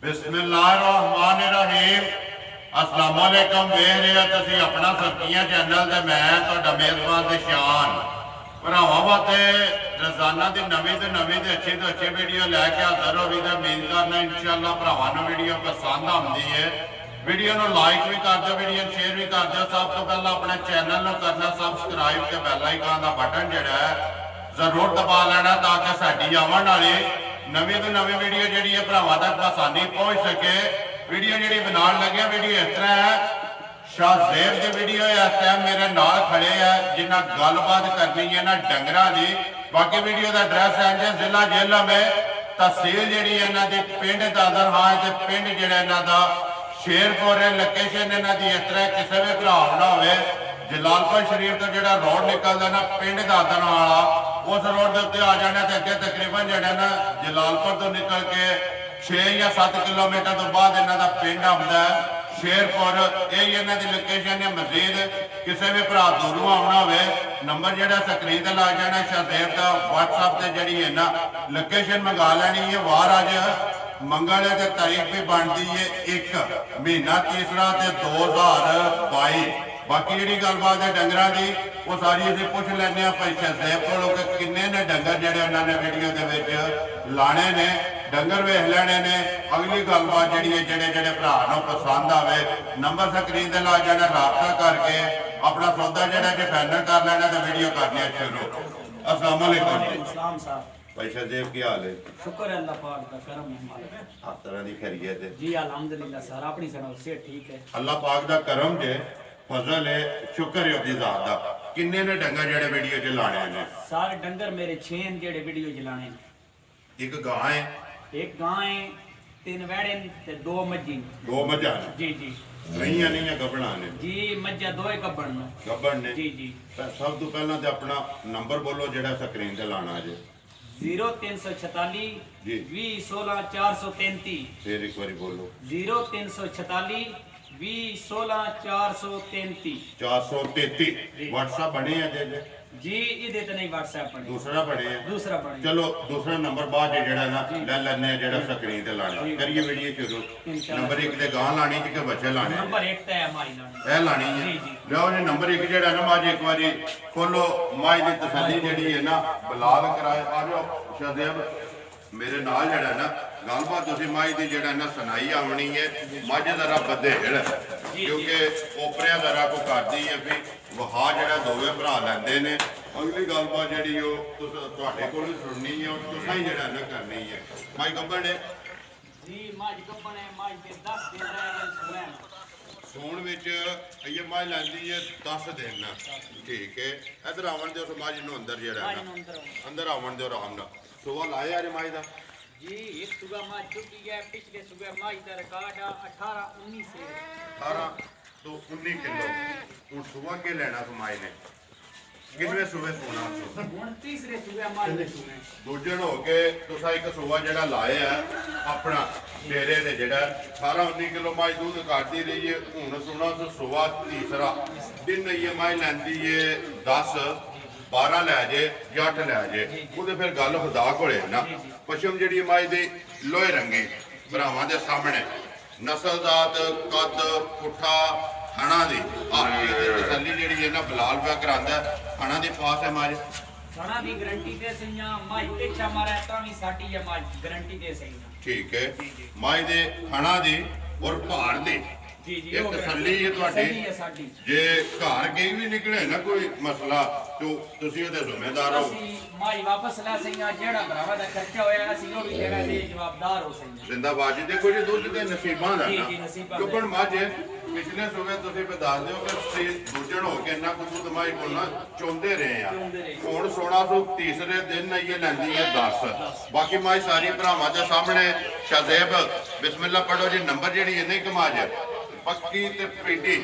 बिस्मिल्लाहिर्रहमानिर्रहीम। अस्सलाम वालेकुम। वेख रहे हो तुसीं अपना सर्कियां चैनल ते मैं तुहाडा मेज़बान ते शान भरावां वास्ते रोजाना की नवीं तो अच्छी वीडियो लैके हाजिर हो गई। तो उम्मीद करना इंशाअल्लाह भरावां नूं वीडियो पसंद आती है। वीडियो नूं लाइक भी कर दो, वीडियो शेयर भी कर दो। सब तो पहला अपने चैनल नूं करना सबसक्राइब ते बैल आइकन का बटन जिहड़ा है जरूर दबा लेना ताकि साडी आवन वाली नवीं तो नवीं वीडियो जी है भरावां तक आसानी पहुँच सके। वीडियो जी बनाने लगे वीडियो इस तरह है, शाहजेब की वीडियो इस टाइम मेरे नाल खड़े है जिन्हें गलबात करनी है ना डंगरां दी। बाकी वीडियो का एड्रैस है जी जिला जेल में तहसील जी इन्हों की पिंड दादर हाँ तो पिंड जोड़ा इन्हों का शेरपुर है। लोकेशन इन्हों की इस तरह किसी भी भरा ना हो जलालपुर शरीफ तो जो रोड निकलता ना पिंड दादर वाला उस रोड के उत्ते आ जाना तो अगे तकरीबन जो ना जलालपुर तो निकल के 6 या 7 किलोमीटर तो बाद इन्हों का पिंड आता है शेरपुर। यही इन्हों की लोकेशन है। मजीद किसी भी भरा दूरों आना हो नंबर जो स्क्रीन पर ला जाना शाहजेब का व्हाट्सएप से जी है ना लोकेशन मंगा लैनी है। वार अज मंगल है तो तारीख भी बनती है 1 महीना तीसरा 2022। बाकी जी गलबात है डंगर की वो सारी अभी पूछ लें भाई शाहजेब को किन्ने ने डंगर जोड़े उन्होंने वीडियो के लाने ने डंगर वेख लेने ने। अगली गलबात जी जोड़े जोड़े भरा पसंद आए नंबर स्क्रीन पर ला जाना रबता करके अपना सौदा जो फाइनल कर लेना तो वीडियो करनी शुरू। अस्सलाम वालेकुम भाई शाहजेब की हाल है? शुक्र है अल्लाह पाक का करम है। हर तरह की खैरियत है जी अल्हम्दुलिल्लाह सर अपनी सुनाओ से ठीक है। अल्लाह पाक का करम जे फजल है शुक्र है उसकी जात का। किन्ने ने डंगर जेड़े वीडियो च लाने ने? सारे डंगर मेरे 6 जेड़े वीडियो चलाने। एक गां है, एक गां है, 3 वैड़े ते 2 मज्जी। 2 मज्झां जी जी नहीं गबड़ा ने जी मज्जा 2 गब्बड़ ने। गब्बड़ ने जी जी। सब तो पहला तो अपना नंबर बोलो जेड़ा स्क्रीन ते लाना जे। 0346 जी 20 16 433। फिर एक बारी बोलो 0346 20 16 433। 433 व्हाट्सएप बने हैं जे जी इधे तो नहीं व्हाट्सएप बने, दूसरा बने हैं। दूसरा बने। चलो दूसरा नंबर बाद जेड़ा ना ले लेने जेड़ा स्क्रीन ते लाना करिए वीडियो शुरू। नंबर 1 ते गां लानी कि बच्चे लाने? नंबर 1 ते हमारी लानी ए लानी है। लो जी नंबर 1 जेड़ा ना माज एक बारी खोलो माज दी तसल्ली जेड़ी है ना बिलाल कराए आ जाओ शाहजेब मेरे नाल जेड़ा ना गलबात तुसीं माज दी जेड़ा ना सुनाई आवनी है। मझ जरा बधेड़ क्योंकि ओपरिया जरा को करदी है भी वहा जेड़ा दोवे भरा लैंदे ने। अगली गलबात जेड़ी तुहाडे कोल सुननी है तुसां ही जेड़ा ना करनी है। माज गब्बड़ है जी माज गब्बड़ है। माज के 10 दिन रह गए सुने सोन विच ये माज लैंदी है 10 दिन। ठीक है इधर आवन दो माज नूं अंदर जेड़ा ना अंदर आवन दो आराम नाल। सुबह लाए अज माज दा जी एक सुबह माज चुकी है। पिछले सुबह माज दा रिकॉर्ड 18 19 से 18 तो 19 किलो। हूँ सुबह के लेना माज ने किनवे सुबह सोना हुण तीसरे सुबह माज ने सुने दूजे हो के तुसा एक सुबह जेड़ा लाए है अपना डेरे दे जेड़ा 18 19 किलो माज दूध काटती रही है। हूँ सुना तो सुबह तीसरा दिन ये माज लैंदी है 10 12 लै जे या 8 लै जे वो फिर गल खुदा कोले ना। पशम जी माज दी लोहे रंगी भरावां दे सामने नस्लजात कद पुट्ठा थणा दी तसल्ली जी है ना बिलाल पे करांदा थणा दी पास है माज थणा दी गारंटी दे सईया माज पेछा मारा तावी साडी है माज गारंटी दे सईया। ठीक है माज दे थणा दी और भार दी जी जी एक तसल्ली है तुहाडी जे घर कहीं भी निकले ना कोई मसला तो तुसीं ओहदे जिम्मेदार हो। माई वापस ला सईया जेड़ा भरावा दा खर्चा होया असी ओ भी जगह दे जवाबदार हो सईया। जिंदाबाद जी देखो जी दुध दे नसीबां दा जी ना जी नसीबां क्योंकि मझ पिछले सुबह तुसीं बता दिओ कि दूजण हो के इन्ना कुछ दुध माई कोल ना चोंदे रहे आ। हुण 1600 तीसरे दिन ये लैंदी है 10। बाकी माई सारी भरावां दे सामने शाहजेब बिस्मिल्लाह पढ़ो जी नंबर जेड़ी इन्ने कमा जे पक्की ते पीटी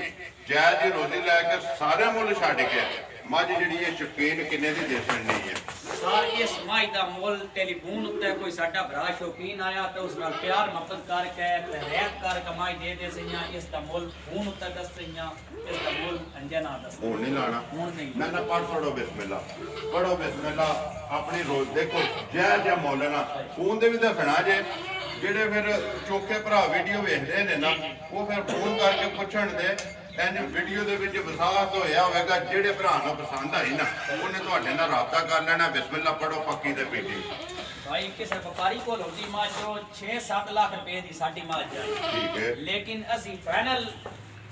जायज जी रोजी लैके सारे मुल छड्ड के मझ जी शौकीन किन्ने दी दे छड़नी है। सर इस माई दा मुल टेलीफोन उत्ते कोई साडा भरा शौकीन आया तो उस नाल प्यार मोहब्बत करके रहत कर कमाई दे सईया। इस दा मुल फोन उत्ते दस सईया इस दा मुल अंजे ना दस हुण नहीं लाना हुण नहीं मैं ना पढ़ो बिस्मिल्लाह अपनी रोज देखो जय जय मोल ना फोन दे भी दसना जे ਜਿਹੜੇ ਫਿਰ ਚੋਕੇ ਭਰਾ ਵੀਡੀਓ ਵੇਖਦੇ ਨੇ ਨਾ ਉਹ ਫਿਰ ਫੋਨ ਕਰਕੇ ਪੁੱਛਣ ਦੇ ਇੰਜ ਵੀਡੀਓ ਦੇ ਵਿੱਚ ਵਿਸਾਖਤ ਹੋਇਆ ਹੋਵੇਗਾ, ਜਿਹੜੇ ਭਰਾ ਨੂੰ ਪਸੰਦ ਆਈ ਨਾ ਉਹਨੇ ਤੁਹਾਡੇ ਨਾਲ ਰਾਬਤਾ ਕਰ ਲੈਣਾ। ਬਿਸਮਿਲ੍ਲਾ ਪੜੋ ਪੱਕੀ ਤੇ ਪੀਟੀ। भाई किसी व्यापारी को होती माँ जो 6-7 लाख रुपए की साड़ी माँ जाए, ठीक है, लेकिन असी फाइनल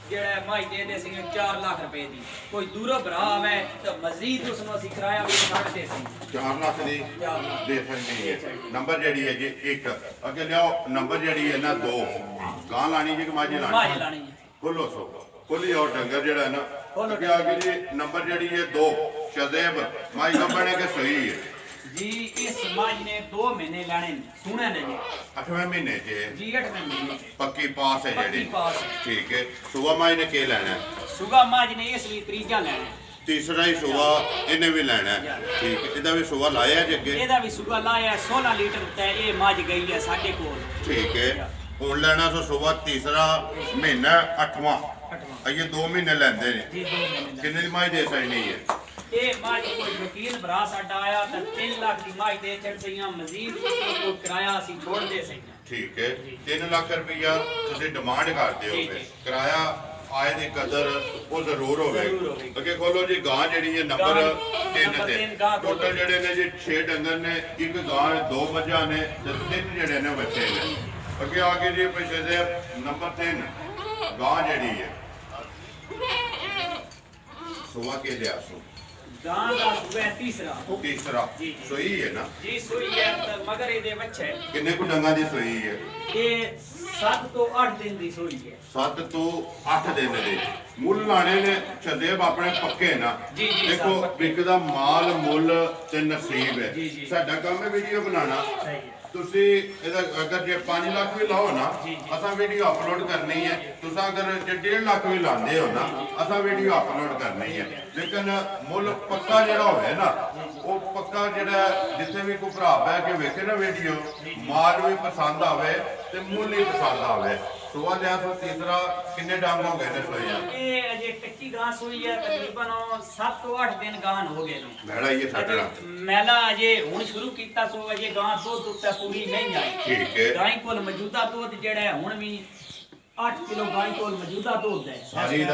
जेड़ा माँ दे दे सी 4 लाख रुपए की। कोई दूरों भरा आवे तो मजीद उसमें असी किराया भी छड़ दे सी 4 ਲੱਖ ਦੀ ਦੇ ਸਕਦੀ ਹੈ। ਨੰਬਰ ਜਿਹੜੀ ਹੈ ਜੀ 1 ਅੱਗੇ ਲਿਆਓ। ਨੰਬਰ ਜਿਹੜੀ ਹੈ ਨਾ 2 ਗਾਂ ਲਾਣੀ ਜੀ ਕਿ ਮਾਝੀ ਲਾਣੀ? ਖੋਲੋ ਸੋ ਖੋਲੀ ਔਰ ਡੰਗਰ ਜਿਹੜਾ ਹੈ ਨਾ ਅੱਗੇ ਆ ਗਈ ਜੀ। ਨੰਬਰ ਜਿਹੜੀ ਹੈ 2 ਸ਼ਜ਼ੇਬ ਮਾਈ ਕੰਬਣੇ ਕੇ ਸਹੀ ਹੈ जी। इस समाज ने 2 महीने लाने सुने ने जी 8वें महीने च जी 8वें महीने पक्की पास है पक्की जेडी पास। ठीक है। सुबह माई ने के लेना है? सुगा माज ने इसलिए त्रीजा लेना है। तीसरा ही सुबह इन्हें भी लेना है। ठीक है। इधर भी सुबह लाया है जगे? ਇਹਦਾ ਵੀ ਸੁਗਾ ਲਾਇਆ 16 ਲੀਟਰ ਉੱਤੇ ਇਹ ਮੱਝ ਗਈ ਹੈ ਸਾਡੇ ਕੋਲ। ठीक है। ਹੁਣ ਲੈਣਾ ਸੋ ਸੁਬਹ तीसरा महीना 8वां ये 2 ਮਹੀਨੇ ਲੈਂਦੇ ਨੇ ਜੀ 2 ਮਹੀਨੇ ਕਿੰਨੇ ਦੀ ਮਾਈ ਦੇ ਸਕਣੀ ਹੈ? ਇਹ ਮੱਝ ਕੋਈ ਵਕੀਲ ਭਰਾ ਸਾਡਾ ਆਇਆ ਤਾਂ 3 ਲੱਖ ਦੀ ਮੱਝ ਦੇ ਚੜ ਸਈਆਂ ਮਜ਼ੀਦ ਕੋਈ ਕਿਰਾਇਆ ਅਸੀਂ ਛੋੜਦੇ ਸਈਆਂ। ठीक है। 3 ਲੱਖ ਰੁਪਇਆ ਤੁਸੀਂ ਡਿਮਾਂਡ ਕਰਦੇ ਹੋ ਜੀ, ਫਿਰ ਜੀ। ਕਿਰਾਇਆ ਆਏ ਦੀ ਕਦਰ ਉਹ ਜ਼ਰੂਰ ਹੋਵੇ। ਜ਼ਰੂਰ ਹੋਵੇਗੀ। ਅੱਗੇ ਖੋਲੋ ਜੀ। ਗਾਂ ਜਿਹੜੀ ਹੈ ਨੰਬਰ 3 ਨੰਬਰ ਤੇ ਤਿੰਨ ਗਾਂ ਖੋਲੋ। ਟੋਟਲ ਜਿਹੜੇ ਨੇ ਜੀ 6 ਡੰਗਰ ਨੇ, ਇੱਕ ਗਾਂ 2 ਮੱਝਾਂ ਨੇ ਤੇ 3 ਜਿਹੜੇ ਨੇ ਬੱਚੇ ਨੇ। ਅੱਗੇ ਆ ਕੇ ਜੀ ਪਿੱਛੇ ਦੇ ਨੰਬਰ 3 ਗਾਂ ਜਿਹੜੀ ਹੈ ਸੁਆ ਕੇ ਲਿਆ ਸੋ ਗਾਂ ਦਾ ਸੁਗਾ ਤੀਸਰਾ तीसरा जी, जी। ਸੋਈ ਹੈ ਨਾ? ਜੀ ਸੂਈ ਹੈ ਤਾਂ ਮਗਰ ਇਹਦੇ ਬੱਚੇ ਕਿੰਨੇ ਕੁ ਡੰਗਾਂ ਦੀ ਸੋਈ ਹੈ? ਇਹ 7 ਤੋਂ 8 ਦਿਨ ਦੀ ਸੂਈ ਹੈ। 7 ਤੋਂ 8 ਦਿਨ ਦੇ ਮੁੱਲ ਲਾਣੇ ਨੇ ਛਦੇਬ ਆਪਣੇ ਪੱਕੇ ਨਾ। ਜੀ, ਜੀ, ਦੇਖੋ ਸਭ ਪੱਕੇ। ਵਿਕਦਾ ਮਾਲ ਮੁੱਲ ਤੇ ਨਸੀਬ ਹੈ। ਜੀ, ਜੀ। ਸਾਡਾ ਕੰਮ ਹੈ ਵੀਡੀਓ ਬਣਾਉਣਾ। ਸਹੀ ਹੈ। ਤੁਸੀਂ ਇਹਦਾ ਅਗਰ ਜੇ 5 ਲੱਖ ਵੀ ਲਾਓ ਨਾ ਜੀ, ਜੀ। ਅਸਾਂ ਵੀਡੀਓ ਅਪਲੋਡ ਕਰਨੀ ਹੈ। ਤੁਸੀਂ ਅਗਰ ਜੇ 1.5 ਲੱਖ ਵੀ ਲਾਉਂਦੇ ਹੋ ਨਾ ਅਸਾਂ ਵੀਡੀਓ ਅਪਲੋਡ ਕਰਨੀ ਹੈ। ਲੇਕਿਨ ਮੁੱਲ ਪੱਕਾ ਜਿਹੜਾ ਹੋਵੇ ਨਾ ਉਹ ਪੱਕਾ ਜਿਹੜਾ ਜਿੱਥੇ ਵੀ ਕੋਈ ਭਰਾ ਬਹਿ ਕੇ ਵੇਖੇ ਨਾ ਵੀਡੀਓ ਮਾਲ ਵੀ ਪਸੰਦ ਆਵੇ ਤੇ ਮੁੱਲ ਹੀ ਪਸੰਦ ਆਵੇ। ਸੁਆ ਲਿਆ ਸੋ ਤੀਸਰਾ ਕਿੰਨੇ ਡੰਗ ਹੋ ਗਏ ਨੇ ਸੋਇਆ? ਇਹ ਅਜੇ ਕੱਚੀ ਗਾਂ ਸੂਈ ਹੈ ਤਕਰੀਬਨ 7 ਤੋਂ 8 ਦਿਨ ਗਾਂ ਹੋ ਗਏ ਨੂੰ। ਮੈੜਾ ਇਹ ਸਾਡਾ ਅਜੇ ਮੈਲਾ ਅਜੇ ਹੁਣ ਸ਼ੁਰੂ ਕੀਤਾ ਸੋ ਅਜੇ ਗਾਂ ਦੁੱਧ ਉੱਤੇ ਪੂਰੀ ਨਹੀਂ ਆਈ। ਠੀਕ ਹੈ। ਗਾਂ ਕੋਲ ਮੌਜੂਦਾ ਦੁੱਧ ਜਿਹੜਾ ਹੈ ਹੁਣ ਵੀ 8 ਕਿਲੋ ਗਾਂ ਕੋਲ ਮੌਜੂਦਾ ਦੁੱਧ ਹੈ। ਸਾਰੀ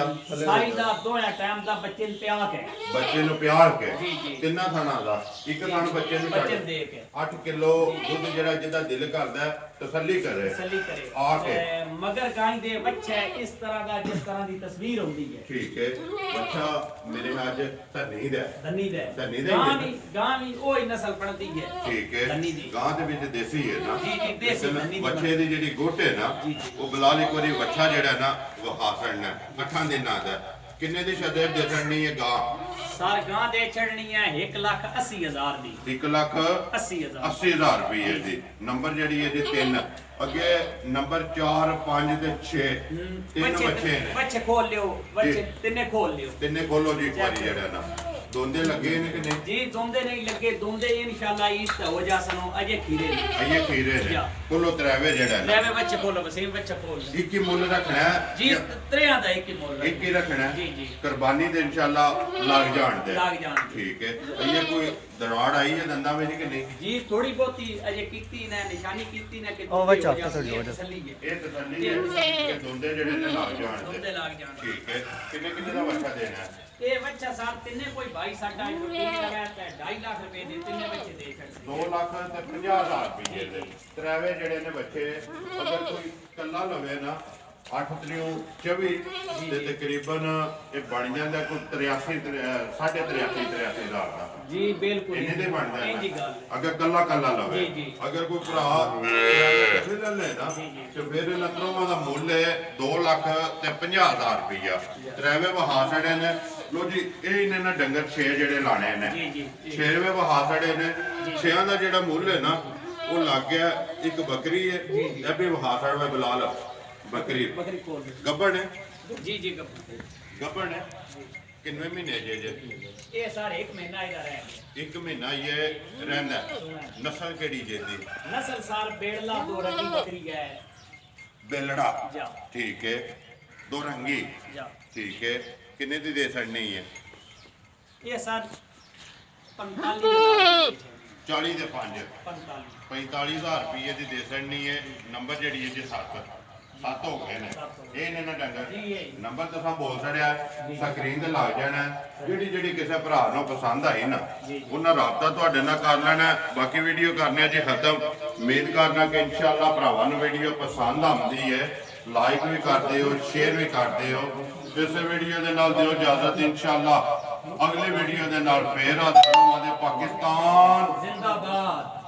ਦਾ ਦੋਹਾਂ ਟਾਈਮ ਦਾ ਬੱਚੇ ਨੂੰ ਪਿਆ ਕੇ ਬੱਚੇ ਨੂੰ ਪਿਆਰ ਕੇ ਜੀ, ਜੀ। ਤਿੰਨਾਂ ਥਾਣਾ ਦਾ ਇੱਕ ਥਾਣ ਬੱਚੇ ਨੂੰ ਬੱਚੇ ਨੂੰ ਦੇ ਕੇ 8 ਕਿਲੋ ਦੁੱਧ ਜਿਹੜਾ ਜਿਹਦਾ ਦਿਲ ਕਰਦਾ ਤਸੱਲੀ ਕਰੇ ਤਸੱਲੀ ਕਰੇ। ਆ ਕੇ ਮਗਰ ਗਾਂ ਦੇ ਬੱਚਾ ਇਸ ਤਰ੍ਹਾਂ ਦਾ ਜਿਸ ਤਰ੍ਹਾਂ ਦੀ ਤਸਵੀਰ ਹੁੰਦੀ ਹੈ। ਠੀਕ ਹੈ। ਬੱਚਾ ਮੇਰੇ ਅੱਜ ਧਨੀ ਦਾ ਧੰਨੀ ਦਾ ਧਨੀ ਦਾ ਗਾਂ ਵੀ ਉਹ ਹੀ ਨਸਲ ਬਣਦੀ ਹੈ। ਠੀਕ ਹੈ। ਧੰਨੀ ਦੀ ਗਾਂ ਦੇ ਵਿੱਚ ਦੇਸੀ ਹੈ ਨਾ? ਜੀ, ਜੀ, ਦੇਸੀ ਲੇਕਿਨ ਧੰਨੀ ਦੀ ਬੱਚੇ ਦੀ ਜਿਹੜੀ ਗੁੱਟ ਹੈ ਨਾ ਜੀ, ਜੀ। ਉਹ ਬਲਾਲ ਇੱਕ ਵਾਰੀ ਬੱਚਾ ਜਿਹੜਾ ਨਾ ਉਹ ਹਾਸੜਨਾ 8 ਦਿਨਾਂ ਦਾ। ਕਿੰਨੇ ਦੀ ਸ਼ਦੇਬ ਦੇ ਛੜਨੀ ਹੈ ਗਾਂ? ਸਾਰ ਗਾਂ ਦੇ ਛੜਨੀ ਹੈ 1,80,000 ਦੀ। 1,80,000 80,000 ਰੁਪਏ ਦੀ। ਨੰਬਰ ਜਿਹੜੀ ਹੈ ਜੀ 3 ਅੱਗੇ ਨੰਬਰ 4 5 ਤੇ 6 ਤਿੰਨ ਬੱਚੇ ਨੇ। ਬੱਚੇ ਖੋਲ ਲਿਓ ਬੱਚੇ ਜੀ। ਤਿੰਨੇ ਖੋਲ ਲਿਓ। ਤਿੰਨੇ ਖੋਲੋ ਜੀ ਇੱਕ ਵਾਰੀ ਜਿਹੜਾ ਨਾ ਦੋਂਦੇ ਲੱਗੇ ਨੇ ਕਿ ਨਹੀਂ? ਜੀ ਦੋਂਦੇ ਨਹੀਂ ਲੱਗੇ ਦੋਂਦੇ ਇਨਸ਼ਾਅੱਲਾ ਈਦ ਤੇ ਹੋ ਜਾ ਸਨੋ ਅਜੇ ਖੀਰੇ ਨੇ ਅਈਏ ਖੀਰੇ ਨੇ ਜਾ। ਖੋਲੋ ਤਰਾਵੇ ਜਿਹੜਾ ਨਾ ਲੈਵੇ ਬੱਚੇ ਖੋਲੋ ਵਸੀਮ ਬੱਚੇ ਖੋਲ ਇੱਕ ਹੀ ਮੁੱਲ ਰੱਖਣਾ ਹੈ ਜੀ ਤਰਿਆਂ ਦਾ ਇੱਕ ਹੀ ਮੁੱਲ ਇੱਕ ਹੀ ਰੱਖਣਾ ਹੈ। ਜੀ, ਜੀ। ਕੁਰਬਾਨੀ ਦੇ ਇਨਸ਼ਾਅੱਲਾ ਲੱਗ ਜਾਣ ਦੇ ਲੱਗ ਜਾਣ ਦੇ। ਠੀਕ ਹੈ। ਅਈਏ ਕੋਈ ਦਰਾੜ ਆਈ ਹੈ ਦੰਦਾਂ ਵਿੱਚ ਕਿ ਨਹੀਂ? ਜੀ ਥੋੜੀ ਬਹੁਤੀ ਅਜੇ ਕੀਤੀ ਨੇ ਨਿਸ਼ਾਨੀ ਕੀਤੀ ਨੇ ਕਿ ਉਹ ਬੱਚਾ ਹੋ ਜਾ ਤਸੱਲੀ ਹੋ ਜਾ। ਤਸੱਲੀ ਹੈ। ਇਹ ਤਸੱਲੀ ਹੈ ਕਿ ਦੋਂਦੇ ਜਿਹੜੇ ਨੇ ਲੱਗ ਜਾਣ ਦੇ। ਦੋਂਦੇ ਲੱਗ ਜਾਣ। ਠੀਕ ਹੈ। ਕਿੰਨੇ ਕਿੰਨੇ ਦਾ ਬੱਚਾ ਦੇਣਾ ਹੈ? ਇਹ ਬੱਚਾ ਸਾਰ ਤਿੰਨੇ ਕੋਈ ਭਾਈ ਸਾਡਾ ਇੱਕ ਟੀਮ ਲਗਾਇਆ ਤੇ 2.5 ਲੱਖ ਰੁਪਏ ਦੇ ਤਿੰਨੇ ਬੱਚੇ ਦੇ ਛੱਡਦੇ 2 ਲੱਖ ਤੇ 50,000 ਰੁਪਏ ਦੇ ਤਰਾਵੇ ਜਿਹੜੇ ਨੇ ਬੱਚੇ ਅਗਰ ਕੋਈ ਕੱਲਾ ਲਵੇ ਨਾ 8 ਤਰੀਓ 24 ਤੇ ਤਕਰੀਬਨ ਇਹ ਬਣ ਜਾਂਦਾ ਕੋਈ 83 83,000 ਦਾ। ਜੀ ਬਿਲਕੁਲ ਇਹਨੇ ਦੇ ਬਣ ਇਹ ਜੀ ਜਾਂਦਾ ਗੱਲ ਅਗਰ ਕੱਲਾ ਲਵੇ। ਜੀ, ਜੀ। ਅਗਰ ਕੋਈ ਭਰਾ ਇਕੱਠੇ ਲੈ ਲੈ ਨਾ ਜੀ, ਜੀ। ਤੇ ਫਿਰ ਇਹਨਾਂ ਤਰ੍ਹਾਂ ਦਾ ਮੁੱਲ ਹੈ 2 ਲੱਖ ਤੇ 50,000 ਰੁਪਇਆ। ਤਰਾਵੇ ਵਹਾ ਛੜੇ ਨੇ ਲੋ ਜੀ। ਇਹ ਇਹਨਾਂ ਨੇ ਡੰਗਰ 6 ਜਿਹੜੇ ਲਾਣੇ ਨੇ ਜੀ, ਜੀ, ਜੀ। 6ਵੇਂ ਵਹਾ ਛੜੇ ਨੇ 6ਾਂ ਦਾ ਜਿਹੜਾ ਮੁੱਲ ਹੈ ਨਾ ਉਹ ਲੱਗ ਗਿਆ ਇੱਕ ਬੱਕਰੀ ਹੈ। ਇਹ ਵੀ ਵਹਾ ਛੜਵਾ ਬਲਾਲ ਬੱਕਰੀ ਬੱਕਰੀ ਕੋਲ ਗੱਬਣ ਹੈ। ਜੀ ਜੀ ਗੱਪੂ ਗੱਬਣ ਹੈ। ਕਿੰਨੇ ਮਹੀਨੇ ਜੇ ਇਹ ਸਾਰੇ 1 ਮਹੀਨਾ ਇਹਦਾ ਰਹਿ ਗਿਆ। 1 ਮਹੀਨਾ ਇਹ ਰਹਿੰਦਾ ਹੈ। ਨਸਲ ਕਿਹੜੀ ਜੇ ਦੀ? ਨਸਲ ਸਾਰ ਬੇੜਲਾ ਦੋ ਰੰਗੀ ਬੱਕਰੀ ਹੈ। ਬੇਲੜਾ ਜਾ ਠੀਕ ਹੈ। 2 ਰੰਗੀ ਜਾ ਠੀਕ ਹੈ। ਕਿੰਨੇ ਦੀ ਦੇ ਛੜਨੀ ਹੈ? ਇਹ ਸਾਰ 45,000 40 ਦੇ 5 45 45,000 ਰੁਪਏ ਦੀ ਦੇ ਸੜਨੀ ਹੈ। ਨੰਬਰ ਜਿਹੜੀ ਹੈ ਜੀ 7 ਹੋ ਗਏ ਨੇ ਇਹ ਨੇ ਨਾ ਡੰਗਰ ਨੰਬਰ ਤੁਸੀਂ ਬੋਲ ਛੜਿਆ ਸਕਰੀਨ ਤੇ ਲੱਗ ਜਾਣਾ। ਜਿਹੜੀ ਕਿਸੇ ਭਰਾ ਨੂੰ ਪਸੰਦ ਆਈ ਨਾ ਉਹਨਾਂ ਰਾਬਤਾ ਤੁਹਾਡੇ ਨਾਲ ਕਰ ਲੈਣਾ। ਬਾਕੀ ਵੀਡੀਓ ਕਰਨੇ ਜੀ ਖਤਮ। ਉਮੀਦ ਕਰਨਾ ਕਿ ਇਨਸ਼ਾਅੱਲਾ ਭਰਾਵਾਂ ਨੂੰ ਵੀਡੀਓ ਪਸੰਦ ਆਉਂਦੀ ਹੈ। ਲਾਈਕ ਵੀ ਕਰਦੇ ਹੋ, ਸ਼ੇਅਰ ਵੀ ਕਰਦੇ ਹੋ। ਇਸੇ ਵੀਡੀਓ ਦੇ ਨਾਲ ਦਿਓ ਇਜਾਜ਼ਤ। ਇਨਸ਼ਾਅੱਲਾ ਅਗਲੇ ਵੀਡੀਓ ਦੇ ਨਾਲ ਫੇਰ ਹਾਜ਼ਰ ਹੋਵਾਂਗੇ। ਪਾਕਿਸਤਾਨ ਜ਼ਿੰਦਾਬਾਦ।